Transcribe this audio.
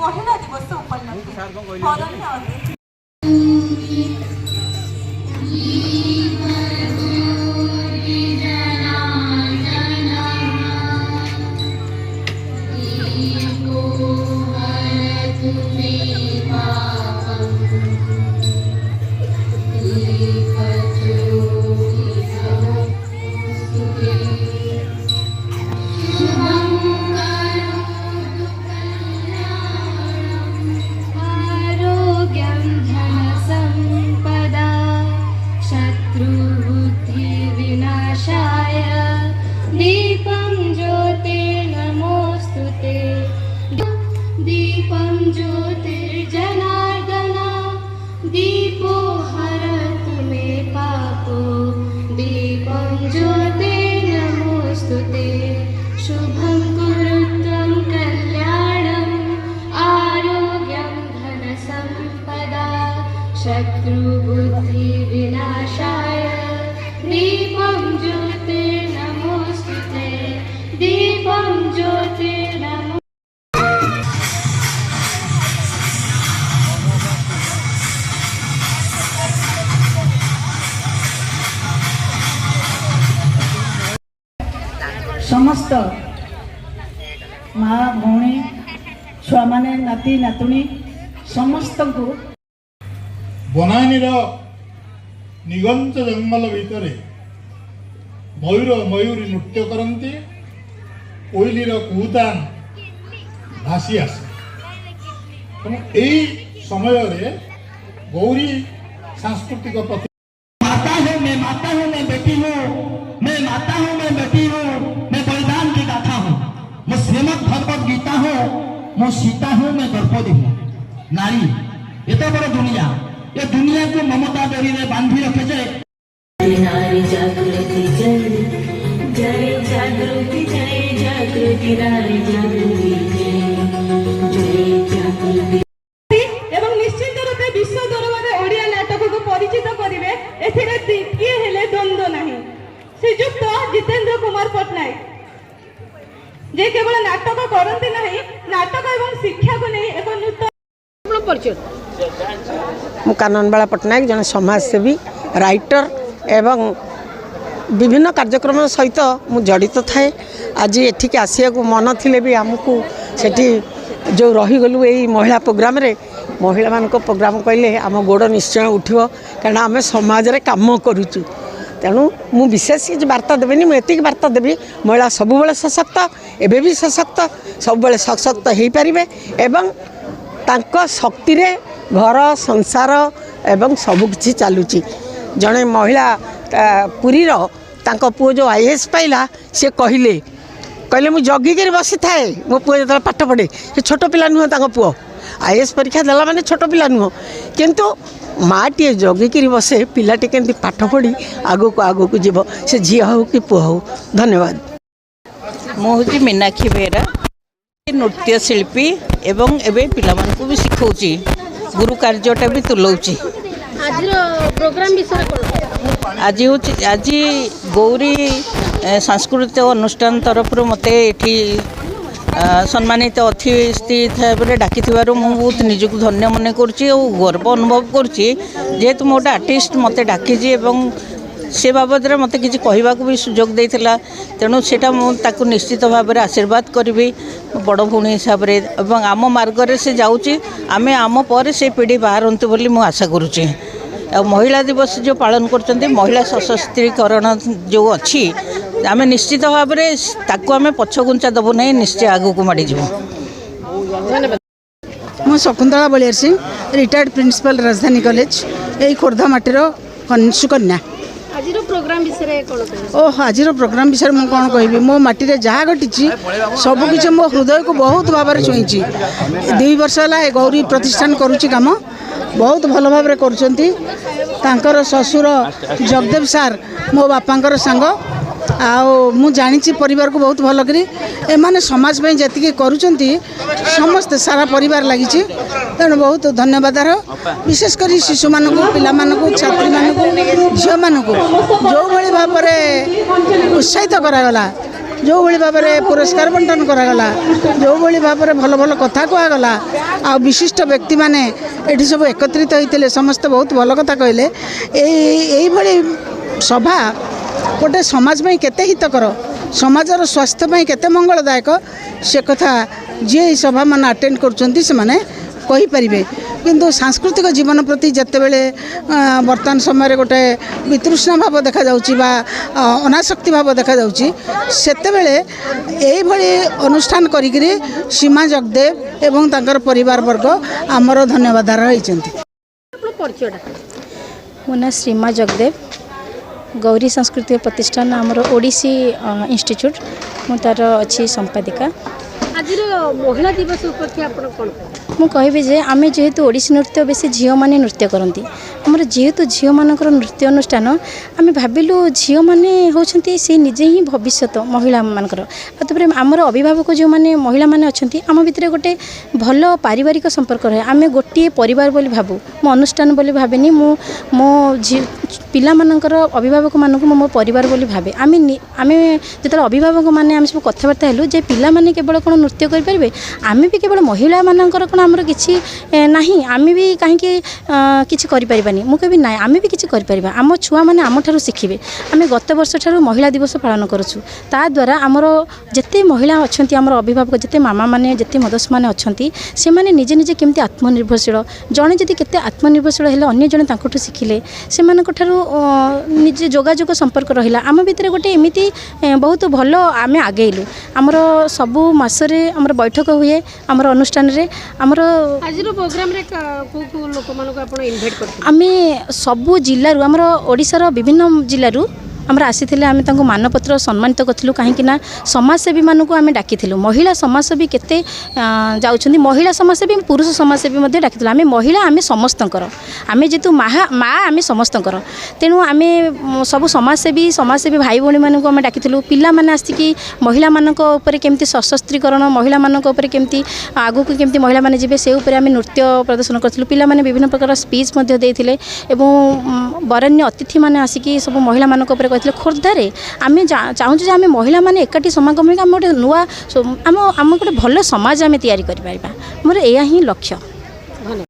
महिला दिवस उपलब्धि शत्रुबुद्धि विनाशाय दीपं ज्योतिर्नमोस्तुते दीपं ज्योतिर्नमो। समस्त माँ भौणी छुआ माने नाती नातुणी समस्त को बनानीर निगंच जंगल भितर मयूर मयूरी नृत्य करती कोईलीर कुहुतान भासी आसे यही समय गौरी सांस्कृतिक प्रति माता हूँ मैं माता हूँ मैं बेटी हूँ मैं माता हूँ मैं बेटी हूँ मैं बलिदान की गाथा हूँ मैं श्रीमद भगवद गीता हूँ मैं सीता हूँ मैं द्रौपदी हूँ नारी ये तो बड़ा दुनिया ये दुनिया को ममता डोरी में बांधी रखे जाए। नारी जागृति जय जय जागृति जय जागृति नारी जागृति जय जागृति एवं निश्चित रूपे विश्व दरबार ओडिया नाटक को परिचित करिवे एथिरे किए हेले द्वंद्व नहीं श्रीजुक्त जितेंद्र कुमार पटनायक जे केवल नाटक करती नहीं नाटक एवं शिक्षा को नहीं एक नूतन परिचय मु काननबाला पटनायक जन समाजसेवी राइटर एवं विभिन्न कार्यक्रम सहित मु जड़ित थाए आज एठिक आसिया मन थिले भी आमको सेठी जो रहीगलु यही महिला प्रोग्राम रे महिला मान प्रोग्राम कहले आम गोड़ निश्चय उठिब कारण आम समाज रे काम करूचु तेणु मु विशेष किसी वार्ता देवेनि मुझे वार्ता देवी महिला सबु सशक्त एबे भी सशक्त सब सशक्त हो पारे एवं तांको शक्ति रे घर संसार एवं सबकि चलुची जड़े महिला पुरीर तांको पुओ जो आईएएस पाइला से कहले कहले मु जगिक बसी थाए मो पुओ जो पाठ पढ़े से छोट पिला नुह तांको पुओ आईएएस परीक्षा देला माने छोट पिला नुह किंतु माटी जगिक बसे पिलाटी केमती पाठ पढ़ी आगो को जीव से झी हो कि पुओ हो। धन्यवाद। मुझे मीनाक्षी बेहरा नृत्य शिल्पी एवं एवं पिला भी शिखौची गुरु कार्यटा भी तुलाऊँगी आज गौरी सांस्कृतिक अनुष्ठान तरफ मत ये सम्मानित अतिथि भाव डाकी बहुत निजक धन्य मन कर गर्व अनुभव करेतु मोटे आर्टिस्ट मत डाकी से बाबद मत किसी कहवाक भी सुजोग देता तेणु सेटा मुझे निश्चित भाव में आशीर्वाद करी बड़ भौणी हिसाब से आम मार्ग से जाऊँगी आम आम पर से पीढ़ी बाहरतु बोली मुझे आशा करुँची। महिला दिवस जो पालन कर महिला सशक्तिकरण जो अच्छी आम निश्चित भाव में आम पछघुंचा देवु ना निश्चय आगू को माड़ी जाऊ। मु शकुंतला बलियार सिंह रिटायर्ड प्रिंसिपल राजधानी कॉलेज यही खोर्धा माटीर सुकन्या। आज प्रोग्राम विषय प्रोग्राम विषय मुझे कौन कह मो माटी जहाँ घटी सबकि मो हृदय को बहुत भाव में छुई 2 वर्ष है गौरी प्रतिष्ठान करुच्ची काम बहुत भल भाव में कर ससुर जगदेव सार मो बापांकर सांग मु जानी परिवार को बहुत भल करी एमाने समाज में जी करुँच समस्ते सारा परिवार लगी तेणु बहुत धन्यवाद विशेषकर शिशु मान पिला छात्री मानक झील मानक जो भाई भाव में उत्साहित करागला ଯେଉଁଭଳି ଭାବରେ ପୁରସ୍କାର ବଣ୍ଟନ କରାଗଲା, ଯେଉଁଭଳି ଭାବରେ ଭଲ ଭଲ କଥା କୁହାଗଲା, ଆଉ ବିଶିଷ୍ଟ ବ୍ୟକ୍ତିମାନେ ଏଠି ସବୁ ଏକତ୍ରିତ ହୋଇଥିଲେ, ସମସ୍ତେ ବହୁତ ଭଲ କଥା କହିଲେ। ଏଇଭଳି ସଭା ଗୋଟେ ସମାଜ ପାଇଁ କେତେ ହିତକର, ସମାଜର ସ୍ୱାସ୍ଥ୍ୟ ପାଇଁ କେତେ ମଙ୍ଗଳଦାୟକ, ସେ କଥା ଯିଏ ଏହି ସଭାମାନ ଆଟେଣ୍ଡ କରୁଛନ୍ତି ସେମାନେ କହିପାରିବେ। କିନ୍ତୁ ସାଂସ୍କୃତିକ ଜୀବନ ପ୍ରତି ଯେତେବେଳେ ବର୍ତ୍ତମାନ ସମୟରେ ଗୋଟେ ବିତୃଷ୍ଣା ଭାବ ଦେଖାଯାଉଛି ବା ଅନାସକ୍ତି ଭାବ ଦେଖାଯାଉଛି, ସେତେବେଳେ ଏଇଭଳି ଅନୁଷ୍ଠାନ କରିକିରି ସୀମା ଜଗଦେବ ଏବଂ ତାଙ୍କର ପରିବାରବର୍ଗ ଆମର ଧନ୍ୟବାଦ ହୋଇଛନ୍ତି। ମୋ ନାଁ ଶ୍ରୀମା ଜଗଦେବ, ଗୌରୀ ସାଂସ୍କୃତିକ ପ୍ରତିଷ୍ଠାନ ଆମର ଓଡ଼ିଶୀ ଇନଷ୍ଟିଚ୍ୟୁଟ୍, ମୁଁ ତାର ଅଛି ସମ୍ପାଦିକା। ଆଜିର ମହିଳା ଦିବସ ଉପଲକ୍ଷେ ଆପଣ କ'ଣ ମୁଁ କହିବି ଯେ ଆମେ ଯେହେତୁ ଓଡ଼ିଶୀ ନୃତ୍ୟ ବେଶୀ ଝିଅମାନେ ନୃତ୍ୟ କରନ୍ତି, ଆମର ଯେହେତୁ ଝିଅମାନଙ୍କର ନୃତ୍ୟ ଅନୁଷ୍ଠାନ, ଆମେ ଭାବିଲୁ ଝିଅମାନେ ହେଉଛନ୍ତି ସେ ନିଜେ ହିଁ ଭବିଷ୍ୟତ ମହିଳାମାନଙ୍କର। ଆଉ ତାପରେ ଆମର ଅଭିଭାବକ ଯେଉଁମାନେ ମହିଳାମାନେ ଅଛନ୍ତି, ଆମ ଭିତରେ ଗୋଟେ ଭଲ ପାରିବାରିକ ସମ୍ପର୍କ ରହେ। ଆମେ ଗୋଟିଏ ପରିବାର ବୋଲି ଭାବୁ, ମୁଁ ଅନୁଷ୍ଠାନ ବୋଲି ଭାବେନି, ମୁଁ ମୋ ପିଲାମାନଙ୍କର ଅଭିଭାବକମାନଙ୍କୁ ମୁଁ ମୋ ପରିବାର ବୋଲି ଭାବେ। ଆମେ ଯେତେବେଳେ ଅଭିଭାବକମାନେ ଆମେ ସବୁ କଥାବାର୍ତ୍ତା ହେଲୁ ଯେ ପିଲାମାନେ କେବଳ କ'ଣ ନୃତ୍ୟ କରିପାରିବେ, ଆମେ ବି କେବଳ ମହିଳାମାନଙ୍କର କ'ଣ ଆମର କିଛି ନାହିଁ, ଆମେ ବି କାହିଁକି କିଛି କରିପାରିବାନି। ମୁଁ କହିବି ନାଇଁ, ଆମେ ବି କିଛି କରିପାରିବା, ଆମ ଛୁଆମାନେ ଆମଠାରୁ ଶିଖିବେ। ଆମେ ଗତ ବର୍ଷଠାରୁ ମହିଳା ଦିବସ ପାଳନ କରୁଛୁ, ତାଦ୍ୱାରା ଆମର ଯେତେ ମହିଳା ଅଛନ୍ତି, ଆମର ଅଭିଭାବକ ଯେତେ ମାମାମାନେ ଯେତେ ମଦର୍ସମାନେ ଅଛନ୍ତି, ସେମାନେ ନିଜେ ନିଜେ କେମିତି ଆତ୍ମନିର୍ଭରଶୀଳ, ଜଣେ ଯଦି କେତେ ଆତ୍ମନିର୍ଭରଶୀଳ ହେଲେ ଅନ୍ୟ ଜଣେ ତାଙ୍କଠୁ ଶିଖିଲେ, ସେମାନଙ୍କଠାରୁ ନିଜେ ଯୋଗାଯୋଗ ସମ୍ପର୍କ ରହିଲା, ଆମ ଭିତରେ ଗୋଟେ ଏମିତି ବହୁତ ଭଲ ଆମେ ଆଗେଇଲୁ। ଆମର ସବୁ ମାସରେ ଆମର ବୈଠକ ହୁଏ ଆମର ଅନୁଷ୍ଠାନରେ। ଆମର ଆଜିର ପ୍ରୋଗ୍ରାମରେ କେଉଁ ଲୋକମାନଙ୍କୁ ଆପଣ ଇନଭାଇଟ୍ କରିଥିଲେ? ଆମେ ସବୁ ଜିଲ୍ଲାରୁ, ଆମର ଓଡ଼ିଶାର ବିଭିନ୍ନ ଜିଲ୍ଲାରୁ ଆମର ଆସିଥିଲେ, ଆମେ ତାଙ୍କୁ ମାନପତ୍ର ସମ୍ମାନିତ କରିଥିଲୁ। କାହିଁକିନା ସମାଜସେବୀମାନଙ୍କୁ ଆମେ ଡାକିଥିଲୁ, ମହିଳା ସମାଜସେବୀ କେତେ ଯାଉଛନ୍ତି, ମହିଳା ସମାଜସେବୀ ପୁରୁଷ ସମାଜସେବୀ ମଧ୍ୟ ଡାକିଥିଲୁ। ଆମେ ମହିଳା, ଆମେ ସମସ୍ତଙ୍କର, ଆମେ ଯେହେତୁ ମା ଆମେ ସମସ୍ତଙ୍କର, ତେଣୁ ଆମେ ସବୁ ସମାଜସେବୀ ଭାଇ ଭଉଣୀମାନଙ୍କୁ ଆମେ ଡାକିଥିଲୁ। ପିଲାମାନେ ଆସିକି ମହିଳାମାନଙ୍କ ଉପରେ କେମିତି ସଶସ୍ତ୍ରୀକରଣ, ମହିଳାମାନଙ୍କ ଉପରେ କେମିତି ଆଗକୁ କେମିତି ମହିଳାମାନେ ଯିବେ, ସେ ଉପରେ ଆମେ ନୃତ୍ୟ ପ୍ରଦର୍ଶନ କରିଥିଲୁ। ପିଲାମାନେ ବିଭିନ୍ନ ପ୍ରକାର ସ୍ପିଚ୍ ମଧ୍ୟ ଦେଇଥିଲେ ଏବଂ ବରେଣ୍ୟ ଅତିଥିମାନେ ଆସିକି ସବୁ ମହିଳାମାନଙ୍କ ଉପରେ କହିଥିଲେ। ଖୋର୍ଦ୍ଧାରେ ଆମେ ଚାହୁଁଛୁ ଯେ ଆମେ ମହିଳାମାନେ ଏକାଠି ସମାଗମ ହେଇକି ଆମେ ଗୋଟେ ନୂଆ ଆମ ଗୋଟେ ଭଲ ସମାଜ ଆମେ ତିଆରି କରିପାରିବା, ଆମର ଏହା ହିଁ ଲକ୍ଷ୍ୟ।